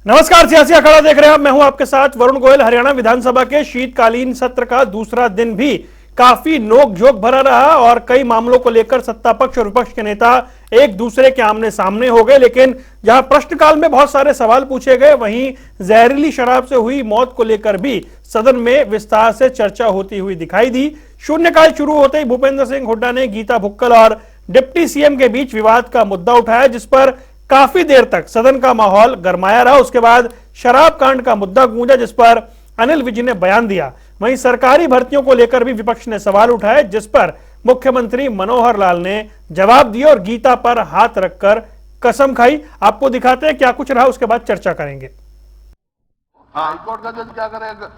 नमस्कार, सियासी अखाड़ा देख रहे हैं। मैं हूं आपके साथ वरुण गोयल। हरियाणा विधानसभा के शीतकालीन सत्र का दूसरा दिन भी काफी नोक-झोंक भरा रहा और कई मामलों को लेकर सत्ता पक्ष और विपक्ष के नेता एक दूसरे के आमने सामने हो गए। लेकिन जहां प्रश्नकाल में बहुत सारे सवाल पूछे गए, वहीं जहरीली शराब से हुई मौत को लेकर भी सदन में विस्तार से चर्चा होती हुई दिखाई दी। शून्यकाल शुरू होते ही भूपेंद्र सिंह हुड्डा ने गीता भुक्कल और डिप्टी सीएम के बीच विवाद का मुद्दा उठाया, जिस पर काफी देर तक सदन का माहौल गरमाया रहा। उसके बाद शराब कांड का मुद्दा गूंजा, जिस पर अनिल विज ने बयान दिया। वहीं सरकारी भर्तियों को लेकर भी विपक्ष ने सवाल उठाए, जिस पर मुख्यमंत्री मनोहर लाल ने जवाब दिया और गीता पर हाथ रखकर कसम खाई। आपको दिखाते हैं क्या कुछ रहा, उसके बाद चर्चा करेंगे। हाईकोर्ट का जज क्या करेगा?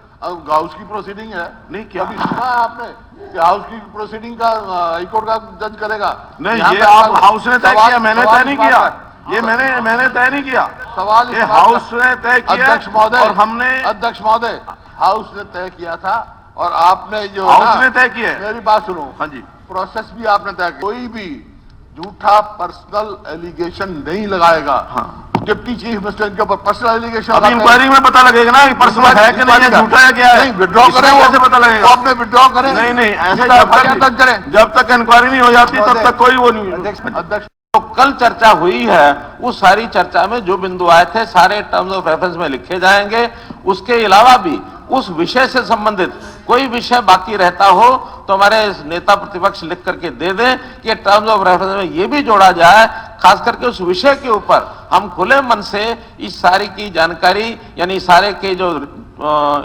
हाउस की प्रोसीडिंग है। नहीं, क्या अभी सुना है आपने कि हाउस की प्रोसीडिंग का हाईकोर्ट का जज करेगा? नहीं, ये आप हाउस ने तय किया, मैंने तय नहीं किया। ये मैंने तय नहीं किया। सवाल ये हाउस ने तय किया। अध्यक्ष महोदय, और हमने अध्यक्ष महोदय, हाउस ने तय किया था और आपने जो हाउस ने तय किया। मेरी बात सुनो। हाँ जी, प्रोसेस भी आपने तय किया। कोई भी झूठा पर्सनल एलिगेशन नहीं लगाएगा। हाँ, डिप्टी चीफ मिनिस्टर के ऊपर पर्सनल एलिगेशन अभी इंक्वायरी में पता लगेगा ना कि पर्सनल है कि नहीं है, झूठा है क्या है। नहीं, विड्रॉ करें, कैसे पता लगेगा? आपने विड्रॉ करें। नहीं, ऐसे करें। जब तक इंक्वायरी नहीं हो जाती तब तक कोई वो नहीं। अध्यक्ष, तो कल चर्चा हुई है, उस सारी चर्चा में जो बिंदु आए थे सारे टर्म्स ऑफ रेफरेंस में लिखे जाएंगे। उसके अलावा भी उस विषय से संबंधित कोई विषय बाकी रहता हो तो हमारे नेता प्रतिपक्ष लिख करके दे दें कि टर्म्स ऑफ रेफरेंस में ये भी जोड़ा जाए। खास करके उस विषय के ऊपर हम खुले मन से इस सारी की जानकारी यानी सारे के जो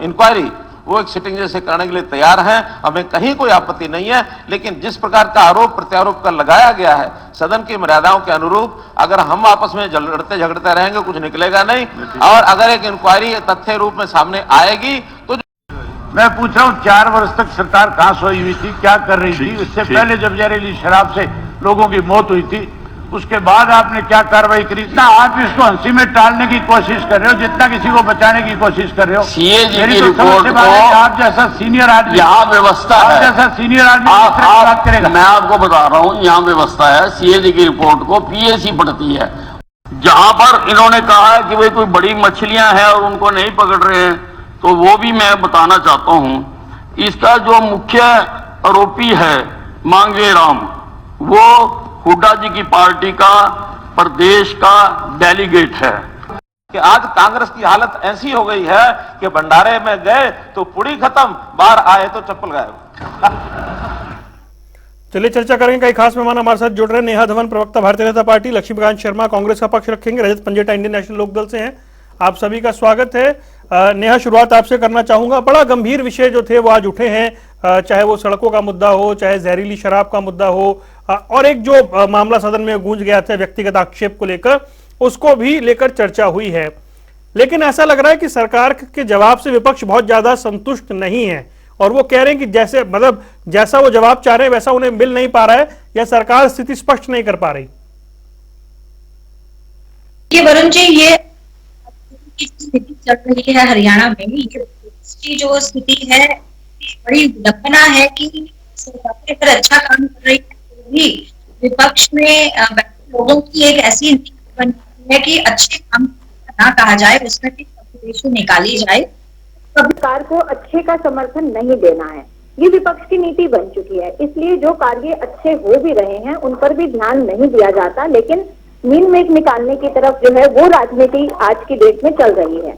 इंक्वायरी वो एक सिटिंग जैसे करने के लिए तैयार हैं। हमें कहीं कोई आपत्ति नहीं है। लेकिन जिस प्रकार का आरोप प्रत्यारोप कर लगाया गया है सदन की मर्यादाओं के अनुरूप, अगर हम आपस में लड़ते झगड़ते रहेंगे कुछ निकलेगा नहीं। और अगर एक इंक्वायरी तथ्य रूप में सामने आएगी तो मैं पूछ रहा हूँ 4 वर्ष तक सरकार कहां सोई हुई थी, क्या कर रही थी? इससे पहले जब जहरीली शराब से लोगों की मौत हुई थी उसके बाद आपने क्या कार्रवाई करी? इतना आप इसको हंसी में टालने की कोशिश कर रहे हो जितना किसी को बचाने की कोशिश कर रहे हो। सीएजी मेरी की तो रिपोर्ट समझ से को आप जैसा सीनियर आदमी, यहाँ व्यवस्था है, जैसा सीनियर आदमी बात करेगा। मैं आपको बता रहा हूँ यहाँ व्यवस्था है। सीएजी की रिपोर्ट को पीएसी पढ़ती है। जहां पर इन्होंने कहा है कि भाई कोई बड़ी मछलियां हैं और उनको नहीं पकड़ रहे हैं, तो वो भी मैं बताना चाहता हूं। इसका जो मुख्य आरोपी है मांगे राम, वो हुड्डा जी की पार्टी का प्रदेश का डेलीगेट है। कि आज कांग्रेस की हालत ऐसी हो गई है कि भंडारे में गए तो पुड़ी खत्म, बाहर आए तो चप्पल गायब। चलिए चर्चा करेंगे। कई खास मेहमान हमारे साथ जुड़ रहे हैं। नेहा धवन, प्रवक्ता भारतीय जनता पार्टी, लक्ष्मीकांत शर्मा कांग्रेस का पक्ष रखेंगे, रजत पंजेटा इंडियन नेशनल लोकदल से हैं। आप सभी का स्वागत है। नेहा, शुरुआत आपसे करना चाहूंगा। बड़ा गंभीर विषय जो थे वो आज उठे हैं, चाहे वो सड़कों का मुद्दा हो, चाहे जहरीली शराब का मुद्दा हो, और एक जो मामला सदन में गूंज गया था व्यक्तिगत आक्षेप को लेकर, उसको भी लेकर चर्चा हुई है। लेकिन ऐसा लग रहा है कि सरकार के जवाब से विपक्ष बहुत ज्यादा संतुष्ट नहीं है और वो कह रहे हैं कि जैसे मतलब जैसा वो जवाब चाह रहे हैं वैसा उन्हें मिल नहीं पा रहा है, या सरकार स्थिति स्पष्ट नहीं कर पा रही। ये वरुण जी, ये स्थिति चल रही है हरियाणा में, ये जो स्थिति है बड़ी विडंबना है कि सरकार अगर अच्छा काम कर रही है तो भी विपक्ष में लोगों की एक ऐसी नीति बनी है कि अच्छे काम ना कहा जाए, उसमें भी कंपटीशन निकाली जाए। सरकार को अच्छे का समर्थन नहीं देना है, ये विपक्ष की नीति बन चुकी है। इसलिए जो कार्य अच्छे हो भी रहे हैं उन पर भी ध्यान नहीं दिया जाता, लेकिन मीन मेट निकालने की तरफ जो है वो राजनीति आज की डेट में चल रही है।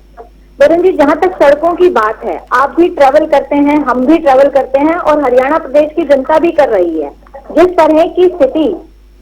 वरुण जी, जहां तक सड़कों की बात है, आप भी ट्रेवल करते हैं, हम भी ट्रेवल करते हैं और हरियाणा प्रदेश की जनता भी कर रही है। जिस तरह की स्थिति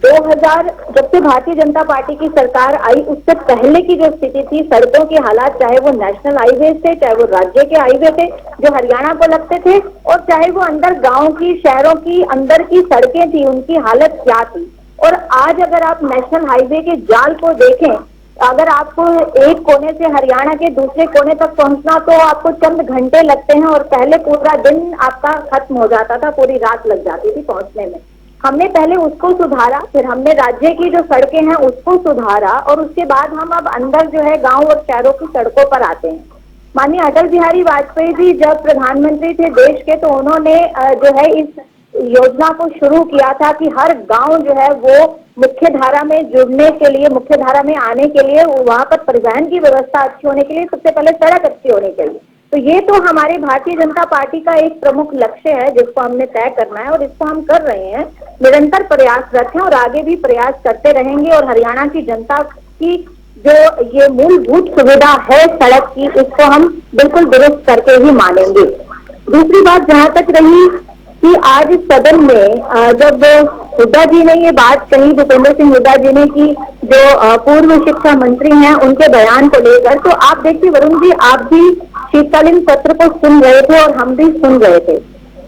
2000 जब से भारतीय जनता पार्टी की सरकार आई उससे पहले की जो स्थिति थी, सड़कों की हालात, चाहे वो नेशनल हाईवे थे, चाहे वो राज्य के हाईवे थे जो हरियाणा को लगते थे, और चाहे वो अंदर गाँव की, शहरों की अंदर की सड़कें थी, उनकी हालत क्या थी। और आज अगर आप नेशनल हाईवे के जाल को देखें, अगर आपको एक कोने से हरियाणा के दूसरे कोने तक पहुंचना तो आपको चंद घंटे लगते हैं, और पहले पूरा दिन आपका खत्म हो जाता था, पूरी रात लग जाती थी पहुंचने में। हमने पहले उसको सुधारा, फिर हमने राज्य की जो सड़कें हैं उसको सुधारा, और उसके बाद हम अब अंदर जो है गांव और शहरों की सड़कों पर आते हैं। माननीय अटल बिहारी वाजपेयी जी जब प्रधानमंत्री थे देश के, तो उन्होंने जो है इस योजना को शुरू किया था कि हर गांव जो है वो मुख्य धारा में जुड़ने के लिए, मुख्य धारा में आने के लिए, वहां पर परिवहन की व्यवस्था अच्छी होने के लिए सबसे पहले सड़क अच्छी होनी चाहिए। तो ये तो हमारे भारतीय जनता पार्टी का एक प्रमुख लक्ष्य है जिसको हमने तय करना है और इसको हम कर रहे हैं, निरंतर प्रयासरत हैं और आगे भी प्रयास करते रहेंगे। और हरियाणा की जनता की जो ये मूलभूत सुविधा है सड़क की, इसको हम बिल्कुल दुरुस्त करके ही मानेंगे। दूसरी बात जहां तक रही कि आज सदन में जब हुड्डा जी ने ये बात कही, भूपेंद्र सिंह हुड्डा जी ने, कि जो पूर्व शिक्षा मंत्री हैं उनके बयान को लेकर, तो आप देखिए वरुण जी, आप भी शीतकालीन सत्र को सुन रहे थे और हम भी सुन रहे थे।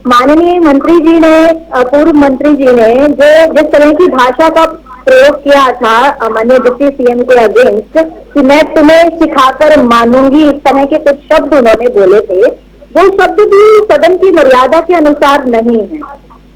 माननीय मंत्री जी ने, पूर्व मंत्री जी ने जो जिस तरह की भाषा का प्रयोग किया था माननीय डिप्टी सीएम के अगेंस्ट, कि मैं तुम्हें सिखाकर मानूंगी, इस तरह के कुछ शब्द उन्होंने बोले थे, वो शब्द भी सदन की मर्यादा के अनुसार नहीं है।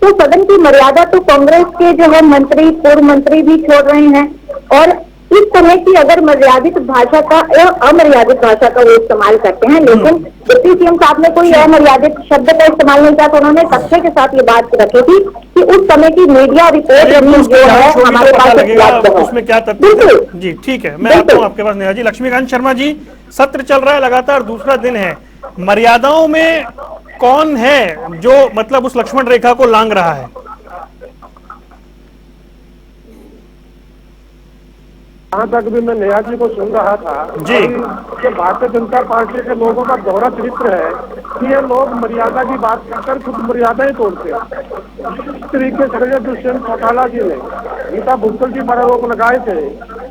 तो सदन की मर्यादा तो कांग्रेस के जो है मंत्री, पूर्व मंत्री भी छोड़ रहे हैं और इस तरह की अगर मर्यादित भाषा का या अमर्यादित भाषा का वो इस्तेमाल करते हैं। लेकिन डिप्टी सीएम साहब ने कोई अमर्यादित शब्द का इस्तेमाल नहीं किया, तो उन्होंने तथ्य के साथ ये बात रखी थी कि उस समय की मीडिया रिपोर्ट जो है हमारे पास उपलब्ध है। उसमें क्या तथ्य जी, ठीक है, मैं आता हूँ आपके पास। नेहा जी, लक्ष्मीकांत शर्मा जी, सत्र चल रहा है, लगातार दूसरा दिन है, मर्यादाओं में कौन है जो मतलब उस लक्ष्मण रेखा को लांघ रहा है? जहाँ तक भी मैं नेहा जी को सुन रहा था जी, कि भारतीय जनता पार्टी के लोगों का दोहरा चरित्र है कि ये लोग मर्यादा की बात करकर खुद मर्यादा ही तोड़ते हैं। इस तरीके से दुष्यंत चौटाला जी ने गीता भुक्कल जी पर आरोप लगाए थे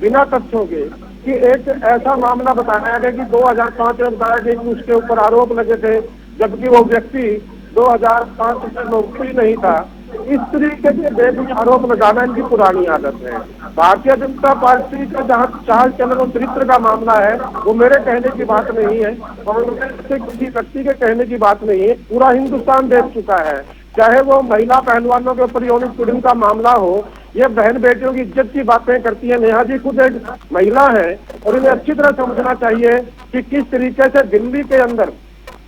बिना तथ्यों के, कि एक ऐसा मामला बताया गया कि 2005 में बताया गया कि उसके ऊपर आरोप लगे थे, जबकि वो व्यक्ति 2005 में नौकरी नहीं था। इस तरीके के बेबुनियाद आरोप लगाना इनकी पुरानी आदत है। भारतीय जनता पार्टी का जहाँ चाल चलन और चरित्र का मामला है, वो मेरे कहने की बात नहीं है और किसी व्यक्ति के कहने की बात नहीं है, पूरा हिंदुस्तान देख चुका है। चाहे वो महिला पहलवानों के ऊपर यौन उत्पीड़न का मामला हो, ये बहन बेटियों की इज्जत की बातें करती है। नेहा जी खुद एक महिला है और इन्हें अच्छी तरह समझना चाहिए कि किस तरीके से दिल्ली के अंदर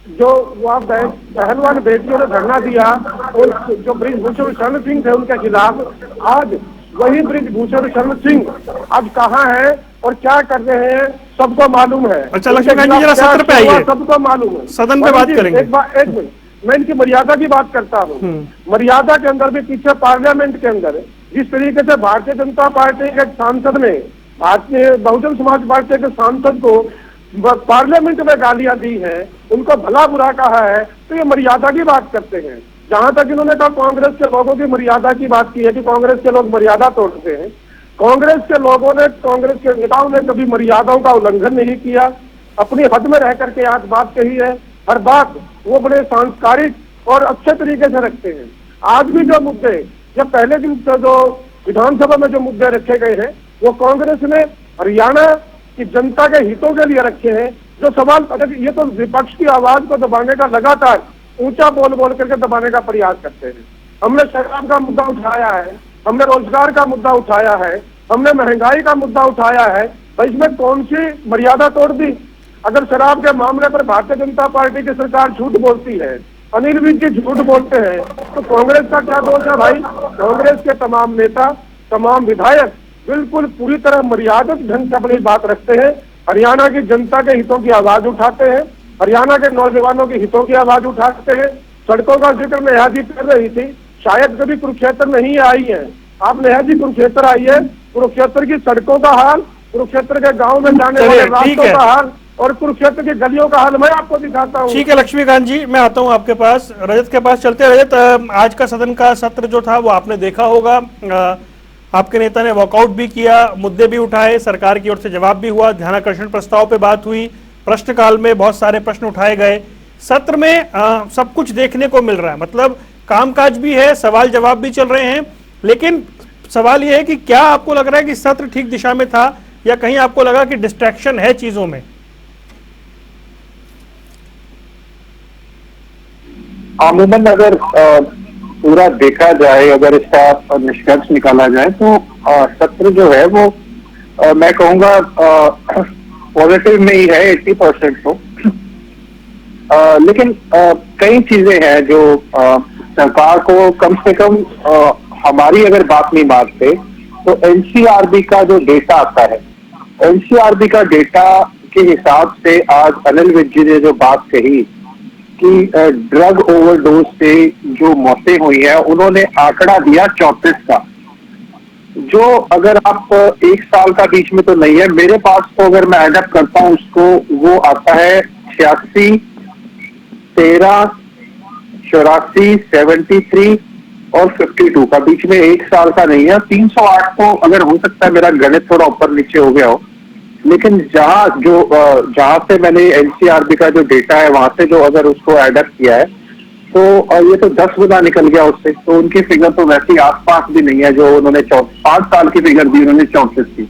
जो वहाँ पहलवान बेटियों ने धरना दिया और जो ब्रिजभूषण शरण सिंह थे उनके खिलाफ, आज वही ब्रिजभूषण शरण सिंह अब कहाँ है और क्या कर रहे हैं सबको मालूम है। अच्छा लक्ष्मीकांत जी, जरा सत्र पे आइए, सबको मालूम है, सदन पे बात करेंगे। एक मिनट, मैं इनकी मर्यादा की बात करता हूँ। मर्यादा के अंदर भी पीछे पार्लियामेंट के अंदर जिस तरीके से भारतीय जनता पार्टी के सांसद ने भारतीय बहुजन समाज पार्टी के सांसद को पार्लियामेंट में गालियां दी हैं, उनको भला बुरा कहा है, तो ये मर्यादा की बात करते हैं। जहां तक इन्होंने कहा कांग्रेस के लोगों की मर्यादा की बात की है कि कांग्रेस के लोग मर्यादा तोड़ते हैं, कांग्रेस के लोगों ने, कांग्रेस के नेताओं ने कभी मर्यादाओं का उल्लंघन नहीं किया, अपनी हद में रह करके आज बात कही है। हर बात वो बड़े सांस्कारिक और अच्छे तरीके से रखते हैं। आज भी जो मुद्दे, जब पहले दिन जो विधानसभा में जो मुद्दे रखे गए हैं, वो कांग्रेस ने हरियाणा की जनता के हितों के लिए रखे हैं। जो सवाल, ये तो विपक्ष की आवाज को दबाने का लगातार ऊंचा बोल करके दबाने का प्रयास करते हैं। हमने शराब का मुद्दा उठाया है, हमने रोजगार का मुद्दा उठाया है, हमने महंगाई का मुद्दा उठाया है, भाई इसमें कौन सी मर्यादा तोड़ दी? अगर शराब के मामले पर भारतीय जनता पार्टी की सरकार झूठ बोलती है, अनिल विज जी झूठ बोलते हैं, तो कांग्रेस का क्या दोष है भाई? कांग्रेस के तमाम नेता, तमाम विधायक बिल्कुल पूरी तरह मर्यादित ढंग से अपनी बात रखते हैं, हरियाणा की जनता के हितों की आवाज उठाते हैं, हरियाणा के नौजवानों के हितों की आवाज उठाते हैं। सड़कों का जिक्र नेहा जी कर रही थी, शायद कभी कुरुक्षेत्र नहीं आई है। आप नेहा जी कुरुक्षेत्र आइए, कुरुक्षेत्र की सड़कों का हाल, कुरुक्षेत्र के गांव में जाने वाले रास्तों का हाल और कुरुक्षेत्र की गलियों का हाल मैं आपको दिखाता हूँ। ठीक है लक्ष्मीकांत जी, मैं आता हूँ आपके पास। रजत के पास चलते। रजत, आज का सदन का सत्र जो था वो आपने देखा होगा, आपके नेता ने वॉकआउट भी किया, मुद्दे भी उठाए, सरकार की ओर से जवाब भी हुआ, ध्यानाकर्षण प्रस्ताव पे बात हुई, प्रश्नकाल में बहुत सारे प्रश्न उठाए गए। सत्र में सब कुछ देखने को मिल रहा है, मतलब कामकाज भी है, सवाल जवाब भी चल रहे हैं, लेकिन सवाल यह है कि क्या आपको लग रहा है कि सत्र ठीक दिशा में था या कहीं आपको लगा कि डिस्ट्रैक्शन है चीजों में? अमूमन अगर पूरा देखा जाए, अगर इसका निष्कर्ष निकाला जाए तो सत्र जो है वो मैं कहूँगा पॉजिटिव में ही है, 80% तो। लेकिन कई चीजें हैं जो सरकार को कम से कम हमारी अगर बात नहीं मानते तो एनसीआरबी का जो डेटा आता है, एनसीआरबी का डेटा के हिसाब से आज अनिल विज जी ने जो बात कही कि ड्रग ओवरडोज से जो मौतें हुई है, उन्होंने आंकड़ा दिया 34 का, जो अगर आप एक साल का बीच में तो नहीं है, मेरे पास तो अगर मैं एडअप करता हूं उसको, वो आता है 86, 13, 84, 73 और 52 का, बीच में एक साल का नहीं है। 308 तो अगर हो सकता है मेरा गणित थोड़ा ऊपर नीचे हो गया हो, लेकिन जहां से मैंने एनसीआरबी का जो डेटा है वहां से जो अगर उसको एडअप किया है, तो ये तो 10 गुना निकल गया उससे। तो उनकी फिगर तो वैसे ही आसपास भी नहीं है जो उन्होंने 5 साल की फिगर दी उन्होंने 34 की।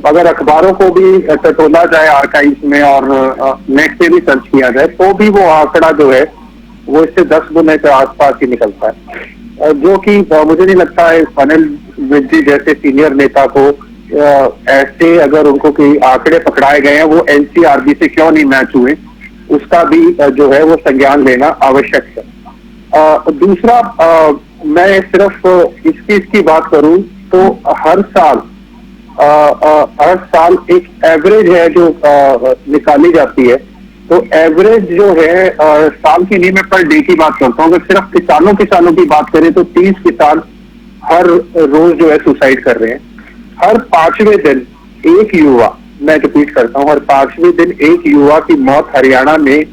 अगर अखबारों को भी टटोला जाए आर्काइव्स में और नेट पे भी सर्च किया जाए, तो भी वो आंकड़ा जो है वो इससे 10 गुने के आसपास ही निकलता है, जो कि मुझे नहीं लगता है अनिल विज जी जैसे सीनियर नेता को ऐसे अगर उनको कोई आंकड़े पकड़ाए गए हैं वो एनसीआरबी से क्यों नहीं मैच हुए, उसका भी जो है वो संज्ञान लेना आवश्यक है। दूसरा, मैं सिर्फ इसकी बात करूं तो हर साल एक एवरेज है जो निकाली जाती है। तो एवरेज जो है साल की नहीं, मैं पर डे की बात करता हूँ। अगर सिर्फ किसानों की बात करें तो 30 किसान हर रोज जो है सुसाइड कर रहे हैं। हर 5वें दिन एक युवा, मैं रिपीट करता हूँ, हर 5वें दिन एक युवा की मौत हरियाणा में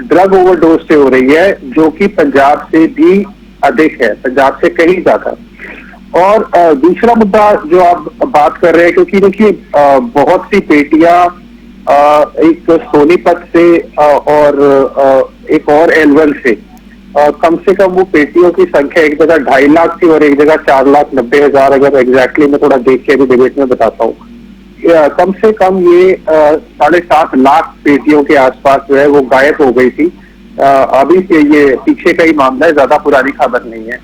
ड्रग ओवरडोज से हो रही है, जो कि पंजाब से भी अधिक है, पंजाब से कहीं ज्यादा। और दूसरा मुद्दा जो आप बात कर रहे हैं, क्योंकि देखिए बहुत सी बेटियां एक सोनीपत से और एक और एलवन से, कम से कम वो बेटियों की संख्या एक जगह 2.5 लाख थी और एक जगह 4,90,000, अगर एग्जैक्टली मैं थोड़ा देख के अभी डिबेट में बताता हूँ। कम से कम ये 7.5 लाख बेटियों के आसपास जो है वो गायब हो गई थी। अभी से ये पीछे का ही मामला है, ज्यादा पुरानी खबर नहीं है।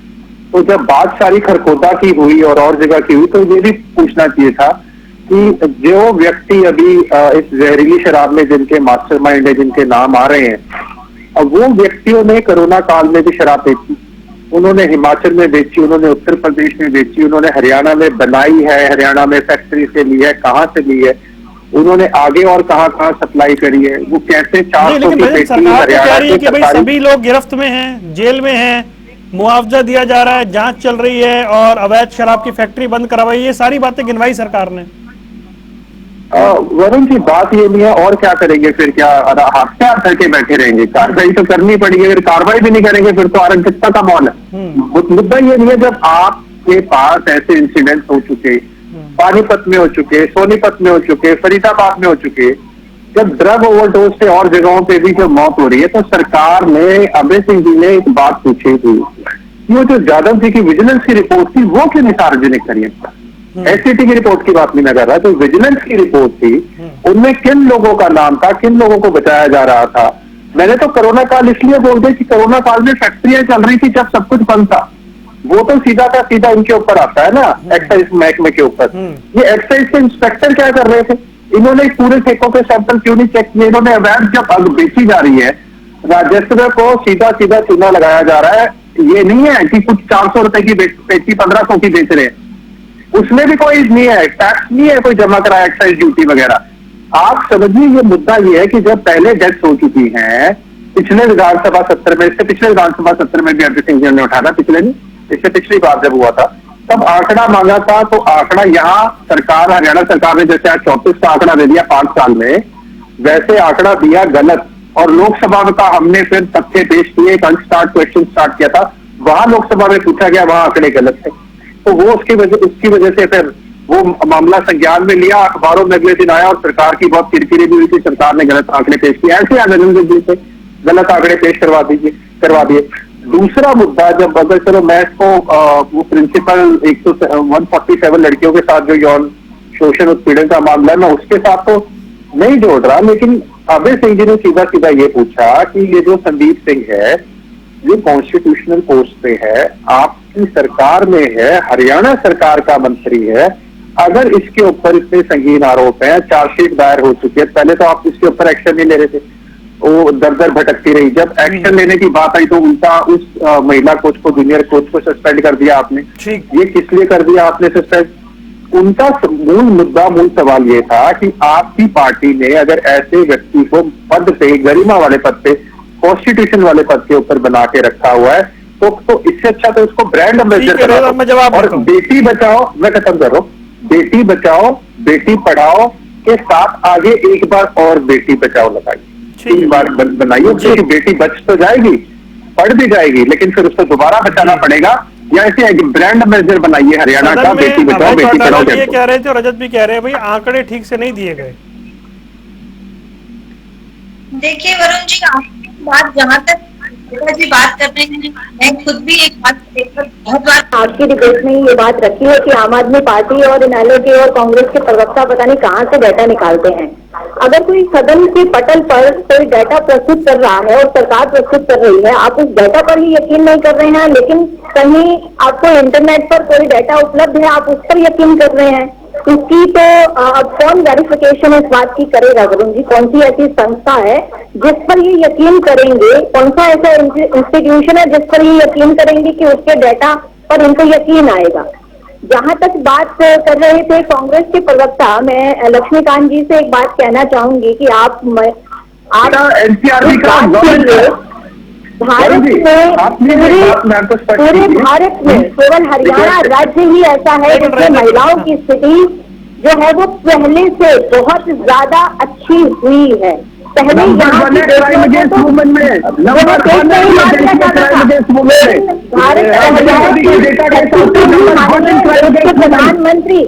तो जब बात सारी खरखोदा की हुई और जगह की हुई, तो ये भी पूछना चाहिए था कि जो व्यक्ति अभी इस जहरीली शराब में जिनके मास्टरमाइंड है, जिनके नाम आ रहे हैं, वो व्यक्तियों ने कोरोना काल में भी शराब बेची, उन्होंने हिमाचल में बेची, उन्होंने उत्तर प्रदेश में बेची, उन्होंने हरियाणा में बनाई है, हरियाणा में फैक्ट्री से ली है, कहाँ से ली है, उन्होंने आगे और कहाँ सप्लाई करी है, वो कैसे 400 की पेटी हरियाणा की भाई सभी लोग गिरफ्त में हैं, जेल में हैं, मुआवजा दिया जा रहा है, जांच चल रही है और अवैध शराब की फैक्ट्री बंद करवाई, ये सारी बातें गिनवाई सरकार ने। वरुण जी, बात ये नहीं है और क्या करेंगे फिर? क्या हाथ करके बैठे रहेंगे? कार्रवाई तो करनी पड़ेगी। अगर कार्रवाई भी नहीं करेंगे फिर तो अराजकता का माहौल है। मुद्दा ये नहीं है, जब आपके पास ऐसे इंसिडेंट हो चुके, पानीपत में हो चुके, सोनीपत में हो चुके, फरीदाबाद में हो चुके, जब ड्रग ओवरडोज से और जगहों पे भी जो मौत हो रही है, तो सरकार ने, अभय सिंह जी ने एक बात पूछी थी, वो जो जाधव जी की विजिलेंस की रिपोर्ट थी वो क्यों नहीं सार्वजनिक करी? एससीटी की रिपोर्ट की बात नहीं मैं कर रहा, तो विजिलेंस की रिपोर्ट थी, उनमें किन लोगों का नाम था, किन लोगों को बचाया जा रहा था। मैंने तो कोरोना काल इसलिए बोल दिया कि कोरोना काल में फैक्ट्रियां चल रही थी जब सब कुछ बंद था, वो तो सीधा का सीधा इनके ऊपर आता है ना, एक्साइज महकमे के ऊपर। ये एक्साइज के इंस्पेक्टर क्या कर रहे थे? इन्होंने पूरे ठेकों के सैंपल क्यों नहीं चेक किए? इन्होंने अवैध जब अग बेची जा रही है, राजस्व को सीधा चूना लगाया जा रहा है। ये नहीं है कि कुछ 400 रुपए की पेटी 1500 की बेच रहे हैं, उसमें भी कोई नहीं है, टैक्स नहीं है कोई जमा कराया, एक्साइज ड्यूटी वगैरह। आप समझिए, ये मुद्दा ये है कि जब पहले डेथ हो चुकी है पिछले विधानसभा सत्र में, इससे पिछले विधानसभा सत्र में भी अभय सिंह जी ने उठाया, पिछले नहीं, इससे पिछली बार जब हुआ था तब आंकड़ा मांगा था, तो आंकड़ा यहाँ सरकार, हरियाणा सरकार ने जैसे आज 34 का आंकड़ा दे दिया 5 साल में, वैसे आंकड़ा दिया गलत। और लोकसभा में का हमने फिर तथ्य पेश किए, एक अनस्टार्ट क्वेश्चन स्टार्ट किया था, वहां लोकसभा में पूछा गया, वहां आंकड़े गलत थे। तो वो उसकी वजह से फिर वो मामला संज्ञान में लिया, अखबारों में अगले दिन आया और सरकार की बहुत किरकिरी भी हुई थी, सरकार ने गलत आंकड़े पेश किए। ऐसे आनंद जी से गलत आंकड़े पेश करवा दिए। दूसरा मुद्दा, जब अगर चलो मैं इसको वो प्रिंसिपल 147 लड़कियों के साथ जो यौन शोषण उत्पीड़न का मामला है, मैं उसके साथ तो नहीं जोड़ रहा, लेकिन अभय सिंह जी ने सीधा ये पूछा कि ये जो संदीप सिंह है, ये कॉन्स्टिट्यूशनल पोस्ट पे है, आपकी सरकार में है, हरियाणा सरकार का मंत्री है, अगर इसके ऊपर इतने संगीन आरोप हैं, चार्जशीट दायर हो चुकी है, पहले तो आप इसके ऊपर एक्शन नहीं ले रहे थे, वो दर दर भटकती रही। जब एक्शन लेने की बात आई तो उल्टा उस महिला कोच को, जूनियर कोच को सस्पेंड कर दिया आपने। ये किस लिए कर दिया आपने सस्पेंड? उनका मूल सवाल ये था कि आपकी पार्टी ने अगर ऐसे व्यक्ति को पद पे, गरिमा वाले पद पे, कॉन्स्टिट्यूशन वाले पद के ऊपर बना के रखा हुआ है तो इससे अच्छा तो उसको ब्रांड एम्बेसडर और बेटी बचाओ, मैं खत्म कर रहा हूँ, बेटी बचाओ बेटी पढ़ाओ के साथ आगे एक बार और बेटी बचाओ लगाइए, 3 बार बनाइए, क्योंकि बेटी बच तो जाएगी, पढ़ भी जाएगी, लेकिन फिर उसको दोबारा बचाना पड़ेगा। या ऐसे ब्रांड एम्बेसडर बनाइए हरियाणा का, बेटी बचाओ बेटी पढ़ाओ। ये कह रहे थे और रजत भी कह रहे हैं भाई आंकड़े ठीक से नहीं दिए गए। देखिए वरुण जी, आपकी बात जहाँ तक जी बात कर रहे हैं, मैं खुद भी एक बात बहुत बार आपकी डिबेट में ये बात रखी है कि आम आदमी पार्टी और इनेलो के और कांग्रेस के प्रवक्ता पता नहीं कहाँ से डाटा निकालते हैं। अगर कोई सदन के पटल पर कोई डाटा प्रस्तुत कर रहा है और सरकार प्रस्तुत कर रही है, आप उस डाटा पर ही यकीन नहीं कर रहे हैं, लेकिन कहीं आपको इंटरनेट पर कोई डाटा उपलब्ध है, आप उस पर यकीन कर रहे हैं। इसकी तो अब कौन वेरिफिकेशन इस बात की करेगा वरुण जी? कौन सी ऐसी संस्था है जिस पर ये यकीन करेंगे? कौन सा ऐसा इंस्टीट्यूशन है जिस पर ये यकीन करेंगे कि उसके डाटा पर इनको यकीन आएगा? जहां तक बात कर रहे थे कांग्रेस के प्रवक्ता, मैं लक्ष्मीकांत जी से एक बात कहना चाहूंगी कि आप भारत में पूरे भारत में केवल हरियाणा राज्य ही ऐसा है जिसमें महिलाओं की स्थिति जो है वो पहले से बहुत ज्यादा अच्छी हुई है। पहले यहाँ की प्रधानमंत्री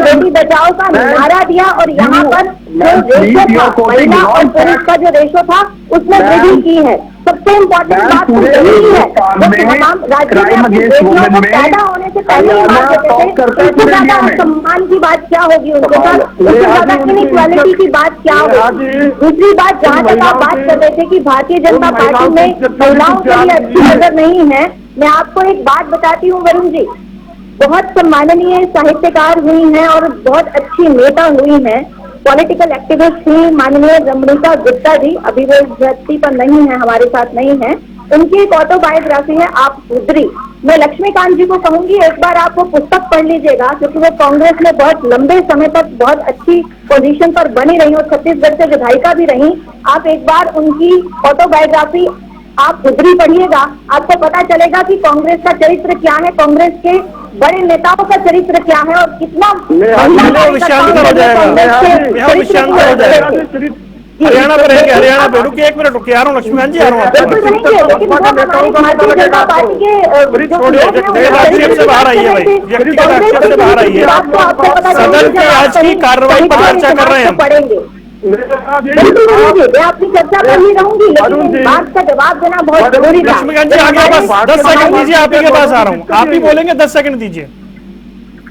बेटी बचाओ का नारा दिया और यहाँ पर जो रेशो था महिला और पुरुष का जो रेशो था उसमें वृद्धि की है। सबसे इम्पोर्टेंट बात तो यही है कि तमाम राज्यों में अपनी बेटियों को पैदा होने से पहले ही मार देते थे। इससे ज्यादा सम्मान की बात क्या होगी उनके साथ? इससे ज्यादा इनइक्वालिटी की बात क्या होगी? दूसरी बात, जहाँ तक आप बात कर रहे थे कि भारतीय जनता पार्टी में महिलाओं के लिए अच्छी नजर नहीं है, मैं आपको एक बात बताती हूँ वरुण जी, बहुत सम्माननीय साहित्यकार हुई हैं और बहुत अच्छी नेता हुई हैं, पॉलिटिकल एक्टिविस्ट थी माननीय रमणीका गुप्ता जी, अभी वो धरती पर नहीं है, हमारे साथ नहीं है। उनकी एक ऑटोबायोग्राफी है आप सुधरी। मैं लक्ष्मीकांत जी को कहूंगी एक बार आप वो पुस्तक पढ़ लीजिएगा, क्योंकि वो कांग्रेस में बहुत लंबे समय तक बहुत अच्छी पोजीशन पर बनी रही और छत्तीसगढ़ से विधायिका भी रही। आप एक बार उनकी ऑटोबायोग्राफी आप सुधरी पढ़िएगा, आपको पता चलेगा कि कांग्रेस का चरित्र क्या है, कांग्रेस के बड़े नेताओं का चरित्र क्या है और कितना हरियाणा पर रहेंगे। हरियाणा पे रुकिए, 1 मिनट रुकिए, आ रहा हूँ लक्ष्मीकांत जी, आ रहा हूँ। आक्षेप से बाहर आइए भाई, व्यक्तिगत आक्षेप से बाहर आइए। सदन की आज की कार्रवाई पर चर्चा कर रहे हैं हम। मैं अपनी चर्चा कर ही रहूंगी, लेकिन इस बात का जवाब देना बहुत जरूरी है। लक्ष्मीकांत जी आगे बस 10 सेकंड दीजिए, आप ही के पास आ रहा हूँ, आप ही बोलेंगे, 10 सेकंड दीजिए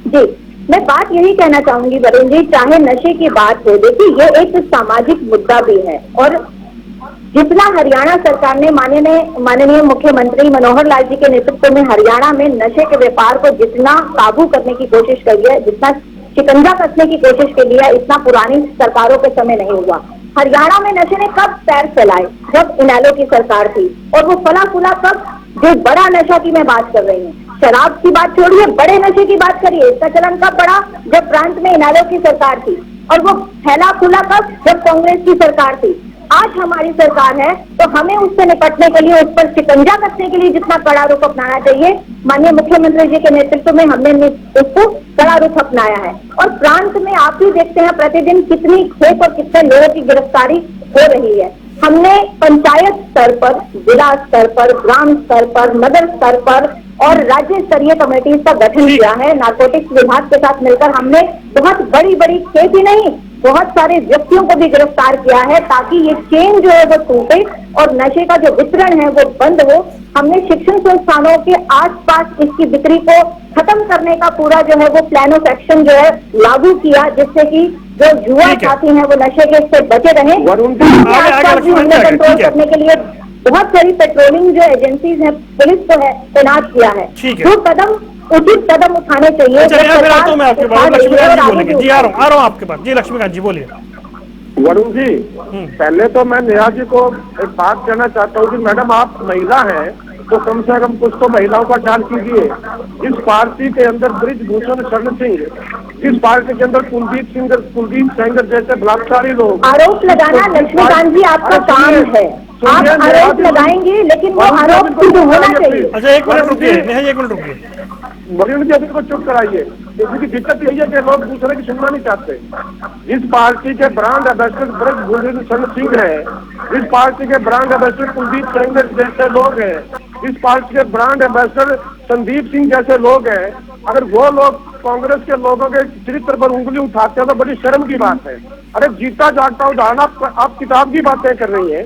जी। मैं बात यही कहना चाहूंगी वरुण जी, चाहे नशे की बात हो, देखिए ये एक सामाजिक मुद्दा भी है और जितना हरियाणा सरकार ने माननीय मुख्यमंत्री मनोहर लाल जी के नेतृत्व में हरियाणा में नशे के व्यापार को जितना काबू करने की कोशिश करी है, जितना शिकंजा कसने की कोशिश के लिए, इतना पुरानी सरकारों के समय नहीं हुआ। हरियाणा में नशे ने कब पैर फैलाए? जब इनेलो की सरकार थी, और वो फला फूला कब? जो बड़ा नशा की मैं बात कर रही हूँ, शराब की बात छोड़िए, बड़े नशे की बात करिए, इसका चलन कब बढ़ा? जब प्रांत में इनेलो की सरकार थी, और वो फैला फूला कब? जब कांग्रेस की सरकार थी। आज हमारी सरकार है तो हमें उससे निपटने के लिए, उस पर शिकंजा कसने के लिए जितना कड़ा रुख अपनाना चाहिए, माननीय मुख्यमंत्री जी के नेतृत्व में हमने उसको कड़ा रुख अपनाया है। और प्रांत में आप ही देखते हैं प्रतिदिन कितनी खेप और कितने लोगों की गिरफ्तारी हो रही है। हमने पंचायत स्तर पर, जिला स्तर पर, ग्राम स्तर पर, नगर स्तर पर और राज्य स्तरीय कमेटी का गठन किया है। नारकोटिक्स विभाग के साथ मिलकर हमने बहुत बड़ी बड़ी खेप ही नहीं, बहुत सारे व्यक्तियों को भी गिरफ्तार किया है, ताकि ये चेन जो है वो टूटे और नशे का जो वितरण है वो बंद हो। हमने शिक्षण संस्थानों के आसपास इसकी बिक्री को खत्म करने का पूरा जो है वो प्लान ऑफ एक्शन जो है लागू किया, जिससे कि जो युवा साथी हैं वो नशे के से बचे रहें। आसपास भी हमने कंट्रोल करने के लिए बहुत सारी पेट्रोलिंग जो एजेंसीज है, पुलिस को है तैनात किया है। जो कदम उचित कदम उठाने चाहिए। मैं आपके पास लक्ष्मीकांत जी बोलेंगे जी, आ रहा हूँ आपके पास जी। लक्ष्मीकांत जी बोलिए। वरुण जी, पहले तो मैं नेहा जी को एक बात कहना चाहता हूँ कि मैडम आप महिला हैं तो कम से कम कुछ तो महिलाओं का ख्याल कीजिए। इस पार्टी के अंदर ब्रिजभूषण शरण सिंह, जिस पार्टी के अंदर कुलदीप सेंगर जैसे बलात्कारी लोग आरोप लगाना लक्ष्मीकांत जी आपका काम है, आप आरोप लगाएंगे लेकिन वो आरोप सिद्ध होना चाहिए। अच्छा एक मिनट रुकिए, नेहा जी एक मिनट रुकिए। वरुण जी अभी को चुप कराइए। इसकी दिक्कत यही है कि लोग दूसरे की सुनना नहीं चाहते। जिस पार्टी के ब्रांड एम्बेसडर ब्रिजभूषण शरण सिंह है, जिस पार्टी के ब्रांड एम्बेसडर कुलदीप सेंगर जैसे लोग हैं, जिस पार्टी के ब्रांड एम्बेसडर संदीप सिंह जैसे लोग हैं, अगर वो लोग कांग्रेस के लोगों के चरित्र पर उंगली उठाते हैं तो बड़ी शर्म की बात है। अरे जीता जागता उदाहरण आप किताब की बातें कर रही है।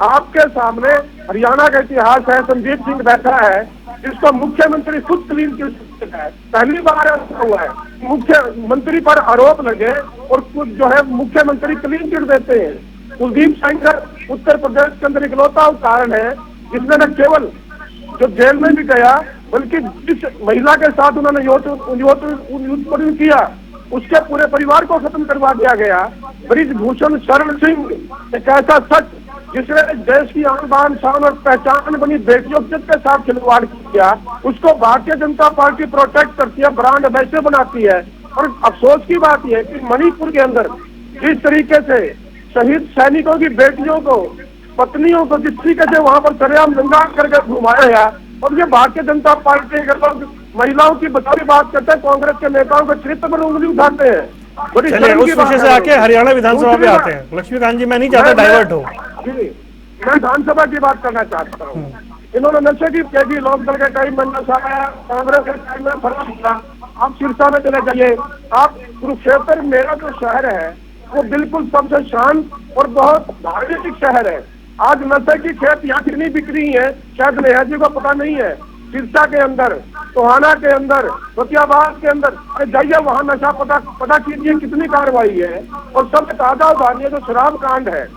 आपके सामने हरियाणा का इतिहास है, संदीप सिंह बैठा है जिसको मुख्यमंत्री खुद क्लीन चिट है, पहली बार ऐसा हुआ है मुख्यमंत्री पर आरोप लगे और कुछ जो है मुख्यमंत्री क्लीन चिट देते हैं। कुलदीप सेंगर उत्तर प्रदेश के अंदर इकलौता उदाहरण है जिसने न केवल जो जेल में भी गया बल्कि जिस महिला के साथ उन्होंने उत्पन्न किया उसके पूरे परिवार को खत्म करवा दिया गया। ब्रिजभूषण शरण सिंह एक ऐसा शख्स जिसने देश की आन बान शान और पहचान बनी बेटियों के साथ खिलवाड़ किया, उसको भारतीय जनता पार्टी प्रोटेक्ट करती है, ब्रांड एम्बेसडर बनाती है। और अफसोस की बात यह है कि मणिपुर के अंदर जिस तरीके से शहीद सैनिकों की बेटियों को, पत्नियों को जिस तरीके से वहां पर सरेआम दंगा करके घुमाया गया, और ये भारतीय जनता पार्टी के लोग महिलाओं की बचावी बात करते हैं, कांग्रेस के नेताओं के चरित्र पर उंगली उठाते हैं। चलिए उस विषय से आके हरियाणा विधानसभा पे आते हैं। लक्ष्मीकांत जी मैं नहीं चाहता डाइवर्ट हो। मैं विधानसभा की बात करना चाहता हूँ। इन्होंने नशे की कही, लोकदल के टाइम में नशा आया, कांग्रेस के टाइम में फर्क हुआ। आप सिरसा में चले जाइए, आप कुरुक्षेत्र मेरा जो शहर है वो बिल्कुल सबसे शांत और बहुत धार्मिक शहर है। आज नशे की खेत यहाँ कितनी बिक रही है शायद नेहा जी को पता नहीं है। सिरसा के अंदर, टोहाना के अंदर, फतेहाबाद के अंदर जाइए, वहाँ नशा पता कीजिए कितनी कार्रवाई है। और सबसे ताजा उदाहरण जो शराब कांड है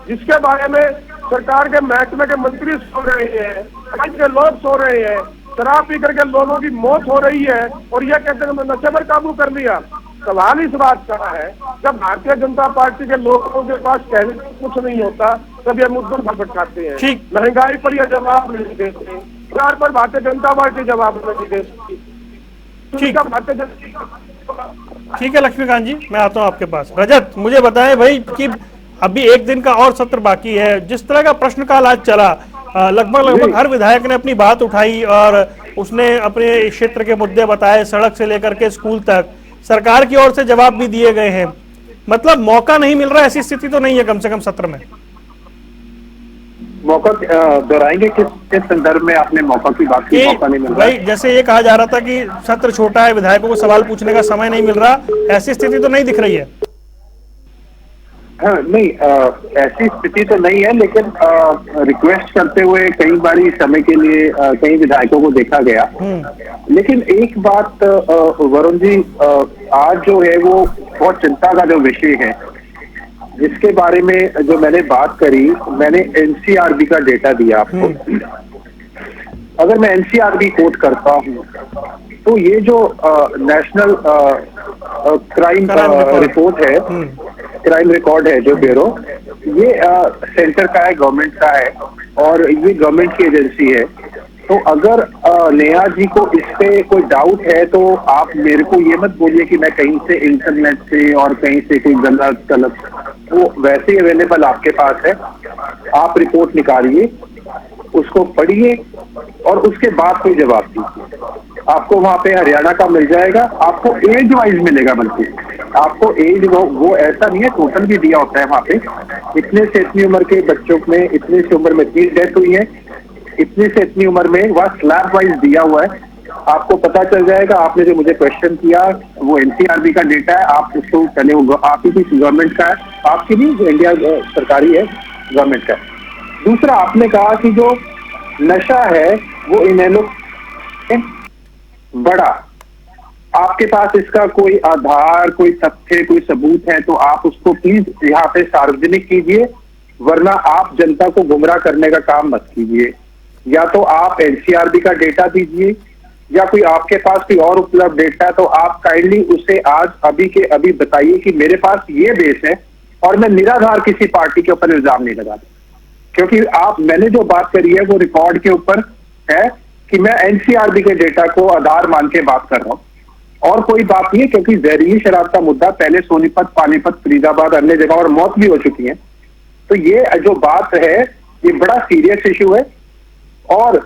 जिसके बारे में सरकार के महकमे के मंत्री सो रहे हैं, राज्य के लोग सो रहे हैं, शराब पी करके लोगों की मौत हो रही है और यह कहते हैं नशे पर काबू कर लिया। सवाल इस बात का है जब भारतीय जनता पार्टी के लोगों के पास कहने को कुछ नहीं होता तब ये मुद्दों पर भटकाते हैं। महंगाई पर यह जवाब नहीं देते, सरकार पर भारतीय जनता पार्टी जवाब नहीं देती। ठीक है लक्ष्मीकांत जी, मैं आता हूं आपके पास। रजत मुझे बताएं भाई कि अभी एक दिन का और सत्र बाकी है, जिस तरह का प्रश्नकाल आज चला, लगभग हर विधायक ने अपनी बात उठाई और उसने अपने क्षेत्र के मुद्दे बताए, सड़क से लेकर के स्कूल तक। सरकार की ओर से जवाब भी दिए गए हैं। मतलब मौका नहीं मिल रहा, ऐसी स्थिति तो नहीं है कम से कम सत्र में। मौका दोहराएंगे किस संदर्भ में आपने मौका की बात की? मौका नहीं मिल रहा भाई जैसे ये कहा जा रहा था कि सत्र छोटा है, विधायकों को सवाल पूछने का समय नहीं मिल रहा, ऐसी स्थिति तो नहीं दिख रही है। हाँ नहीं, ऐसी स्थिति तो नहीं है, लेकिन रिक्वेस्ट करते हुए कई बारी समय के लिए कई विधायकों को देखा गया। लेकिन एक बात वरुण जी, आज जो है वो बहुत चिंता का जो विषय है जिसके बारे में जो मैंने बात करी, मैंने एनसीआरबी का डेटा दिया आपको। अगर मैं एनसीआरबी कोट करता हूँ तो ये जो नेशनल क्राइम रिपोर्ट है, क्राइम रिकॉर्ड है जो ब्यूरो, ये सेंटर का है, गवर्नमेंट का है और ये गवर्नमेंट की एजेंसी है। तो अगर नेहा जी को इस पे कोई डाउट है तो आप मेरे को ये मत बोलिए कि मैं कहीं से इंटरनेट से और कहीं से कोई गलत, वो वैसे ही अवेलेबल आपके पास है। आप रिपोर्ट निकालिए, उसको पढ़िए और उसके बाद कोई जवाब दीजिए। आपको वहां पे हरियाणा का मिल जाएगा, आपको एज वाइज मिलेगा, बल्कि आपको एज वो ऐसा नहीं है, टोटल भी दिया होता है वहां पे। इतने से इतनी उम्र के बच्चों में, इतने से उम्र में इतनी डेथ हुई है, इतने से इतनी उम्र में, वह स्लैब वाइज दिया हुआ है, आपको पता चल जाएगा। आपने जो मुझे क्वेश्चन किया वो एनसीआरबी का डेटा है, आप उसको पहले आप ही की गवर्नमेंट का है, आपकी नहीं, इंडिया सरकारी है, गवर्नमेंट का। दूसरा आपने कहा कि जो नशा है वो इनेलो बड़ा, आपके पास इसका कोई आधार, कोई तथ्य, कोई सबूत है तो आप उसको प्लीज यहाँ पे सार्वजनिक कीजिए, वरना आप जनता को गुमराह करने का काम मत कीजिए। या तो आप एनसीआरबी का डेटा दीजिए या कोई आपके पास कोई और उपलब्ध डेटा है तो आप काइंडली उसे आज अभी के अभी बताइए कि मेरे पास ये बेस है और मैं निराधार किसी पार्टी के ऊपर इल्जाम नहीं लगाता, क्योंकि मैंने जो बात करी है वो रिकॉर्ड के ऊपर है कि मैं एनसीआरबी के डेटा को आधार मान के बात कर रहा हूं, और कोई बात नहीं है, क्योंकि जहरीली शराब का मुद्दा पहले सोनीपत, पानीपत, फरीदाबाद, अन्य जगह और मौत भी हो चुकी है। तो ये जो बात है ये बड़ा सीरियस इशू है। और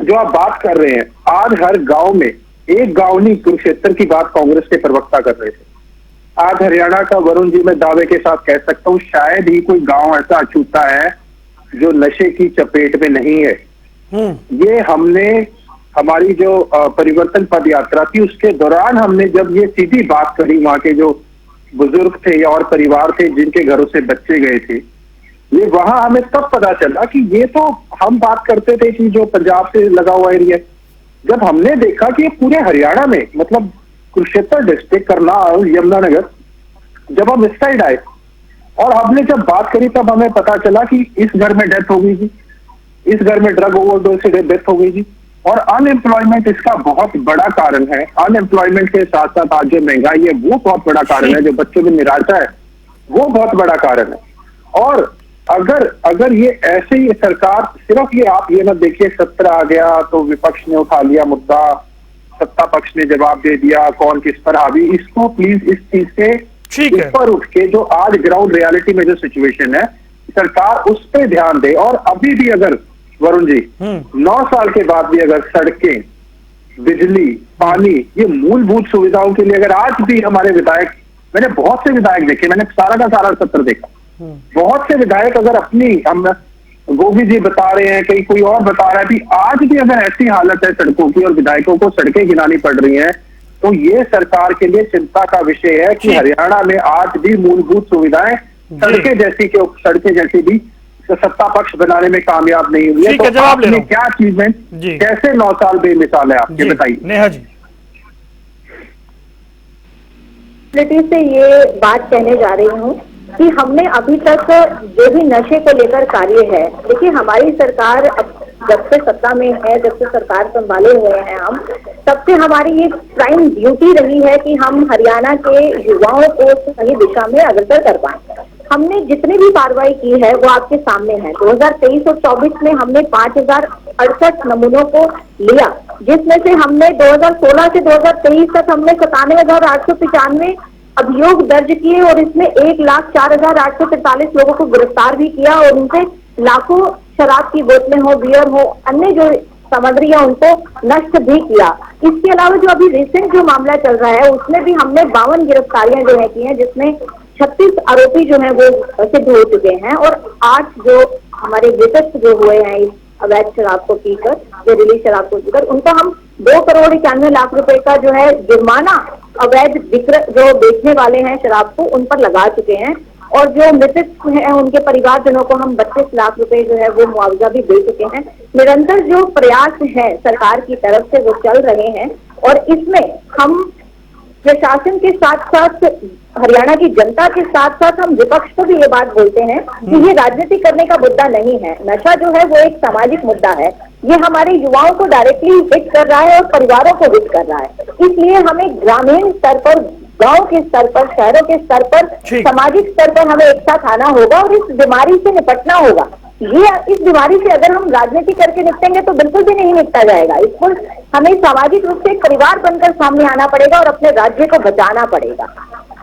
जो आप बात कर रहे हैं, आज हर गांव में, एक गांव नहीं, कुरुक्षेत्र की बात कांग्रेस के प्रवक्ता कर रहे थे। आज हरियाणा का वरुण जी, मैं दावे के साथ कह सकता हूं, शायद ही कोई गांव ऐसा अछूता है जो नशे की चपेट में नहीं है। ये हमने, हमारी जो परिवर्तन पद यात्रा थी उसके दौरान हमने जब ये सीधी बात करी, वहां के जो बुजुर्ग थे और परिवार थे जिनके घरों से बच्चे गए थे, ये वहां हमें तब पता चला कि ये तो हम बात करते थे कि जो पंजाब से लगा हुआ एरिया, जब हमने देखा कि ये पूरे हरियाणा में, मतलब कुरुक्षेत्र डिस्ट्रिक्ट, करनाल, यमुनानगर, जब हम इस साइड आए और हमने जब बात करी तब हमें पता चला कि इस घर में डेथ हो गई थी, इस घर में ड्रग ओवरडोज से डेथ हो गई थी। और अनएम्प्लॉयमेंट इसका बहुत बड़ा कारण है। अनएम्प्लॉयमेंट के साथ साथ आज जो महंगाई है वो बहुत बड़ा कारण है, जो बच्चों में निराशा है वो बहुत बड़ा कारण है। और अगर ये ऐसे ही सरकार, सिर्फ ये आप ये ना देखिए, सत्र आ गया तो विपक्ष ने उठा लिया मुद्दा, सत्ता पक्ष ने जवाब दे दिया, कौन किस पर हावी, इसको प्लीज इस चीज से ऊपर उठ के जो आज ग्राउंड रियलिटी में जो सिचुएशन है, सरकार उस पर ध्यान दे। और अभी भी अगर वरुण जी 9 साल के बाद भी अगर सड़कें, बिजली, पानी, ये मूलभूत सुविधाओं के लिए अगर आज भी हमारे विधायक, मैंने बहुत से विधायक देखे, मैंने सारा का सारा सत्र देखा, बहुत से विधायक अगर अपनी, हम गोभी जी बता रहे हैं, कहीं कोई और बता रहा है कि आज भी अगर ऐसी हालत है सड़कों की और विधायकों को सड़कें गिनानी पड़ रही हैं, तो ये सरकार के लिए चिंता का विषय है कि हरियाणा में आज भी मूलभूत सुविधाएं सड़कें जैसी भी सत्ता पक्ष बनाने में कामयाब नहीं हुई है। तो आपने क्या अचीवमेंट, कैसे 9 साल बेमिसाल है आपके, बताइए। नेहा जी, से ये बात कहने जा रही हूँ कि हमने अभी तक जो भी नशे को लेकर कार्य है, देखिए हमारी सरकार जब से सत्ता में है, जब से सरकार संभाले हुए हैं हम, तब से हमारी ये प्राइम ड्यूटी रही है कि हम हरियाणा के युवाओं को सही दिशा में अग्रसर कर पाए। हमने जितनी भी कार्रवाई की है वो आपके सामने है। 2023 और 24 में हमने 5068 नमूनों को लिया, जिसमें से हमने 2016 से 2023 तक हमने 97,895 अभियोग दर्ज किए और इसमें 1,04,843 लोगों को गिरफ्तार भी किया और उनसे लाखों शराब की बोतलें हो, बियर हो, अन्य जो सामग्रियां उनको नष्ट भी किया। इसके अलावा जो अभी रिसेंट जो मामला चल रहा है उसमें भी हमने 52 गिरफ्तारियां जो है की हैं, जिसमें 36 आरोपी जो है वो सिद्ध हो चुके हैं और 8 जो हमारे ग्रेटेस्ट जो हुए हैं इस अवैध शराब को पीकर, जहरीली शराब को पीकर, उनको हम 2,91,00,000 रुपए का जो है जुर्माना अवैध जो बेचने वाले हैं शराब को उन पर लगा चुके हैं। और जो मृतक हैं उनके परिवारजनों को हम 32 लाख रुपए जो है वो मुआवजा भी दे चुके हैं। निरंतर जो प्रयास है सरकार की तरफ से वो चल रहे हैं और इसमें हम प्रशासन के साथ साथ हरियाणा की जनता के साथ साथ हम विपक्ष को भी ये बात बोलते हैं कि ये राजनीति करने का मुद्दा नहीं है। नशा जो है वो एक सामाजिक मुद्दा है, ये हमारे युवाओं को डायरेक्टली हिट कर रहा है और परिवारों को हिट कर रहा है। इसलिए हमें ग्रामीण स्तर पर, गांव के स्तर पर, शहरों के स्तर पर, सामाजिक स्तर पर हमें एक साथ आना होगा और इस बीमारी से निपटना होगा। इस बीमारी से अगर हम राजनीति करके निपटेंगे तो बिल्कुल भी नहीं निपटा जाएगा। इसको हमें सामाजिक रूप से एक परिवार बनकर सामने आना पड़ेगा और अपने राज्य को बचाना पड़ेगा।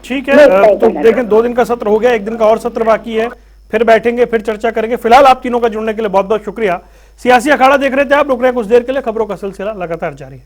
ठीक है, तो देखें 2 दिन का सत्र हो गया, 1 दिन का और सत्र बाकी है, फिर बैठेंगे, फिर चर्चा करेंगे। फिलहाल आप तीनों का जुड़ने के लिए बहुत बहुत शुक्रिया। सियासी अखाड़ा देख रहे थे आप, रुक रहे हैं कुछ देर के लिए, खबरों का सिलसिला लगातार जारी है।